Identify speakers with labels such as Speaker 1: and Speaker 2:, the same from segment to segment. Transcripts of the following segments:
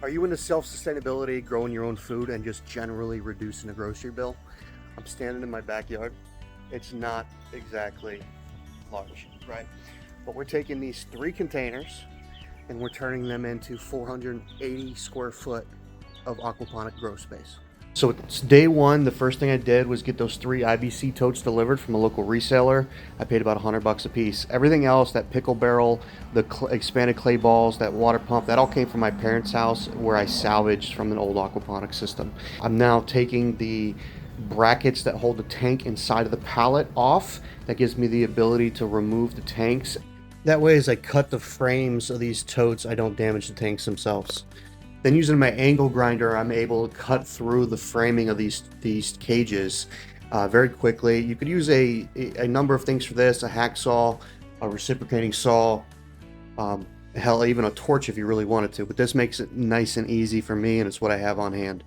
Speaker 1: Are you into self-sustainability, growing your own food, and just generally reducing the grocery bill? I'm standing in my backyard. It's not exactly large, right? But we're taking these 3 containers and we're turning them into 480 square foot of aquaponic grow space. So it's day one. The first thing I did was get those 3 IBC totes delivered from a local reseller. I paid about $100 a piece. Everything else, that pickle barrel, the expanded clay balls, that water pump, that all came from my parents' house where I salvaged from an old aquaponics system. I'm now taking the brackets that hold the tank inside of the pallet off. That gives me the ability to remove the tanks. That way, as I cut the frames of these totes, I don't damage the tanks themselves. Then using my angle grinder, I'm able to cut through the framing of these cages very quickly. You could use a number of things for this: a hacksaw, a reciprocating saw, hell, even a torch if you really wanted to. But this makes it nice and easy for me, and it's what I have on hand.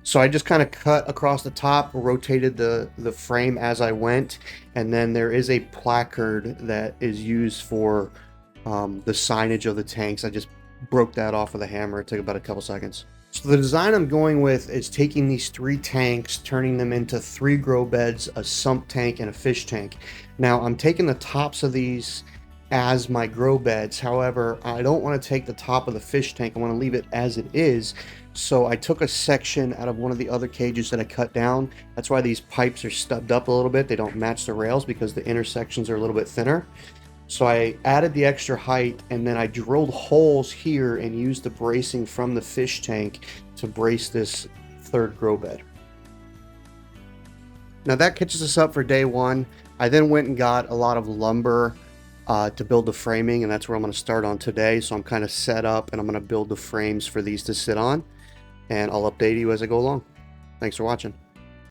Speaker 1: So I just kind of cut across the top, rotated the frame as I went, and then there is a placard that is used for the signage of the tanks. I just broke that off with a hammer. It took about a couple seconds. So the design I'm going with is taking these 3 tanks, turning them into 3 grow beds, a sump tank, and a fish tank. Now I'm taking the tops of these as my grow beds. However, I don't want to take the top of the fish tank. I want to leave it as it is. So I took a section out of one of the other cages that I cut down. That's why these pipes are stubbed up a little bit. They don't match the rails because the intersections are a little bit thinner. So I added the extra height, and then I drilled holes here and used the bracing from the fish tank to brace this 3rd grow bed. Now that catches us up for day one. I then went and got a lot of lumber to build the framing, and that's where I'm going to start on today. So I'm kind of set up, and I'm going to build the frames for these to sit on, and I'll update you as I go along. Thanks for watching.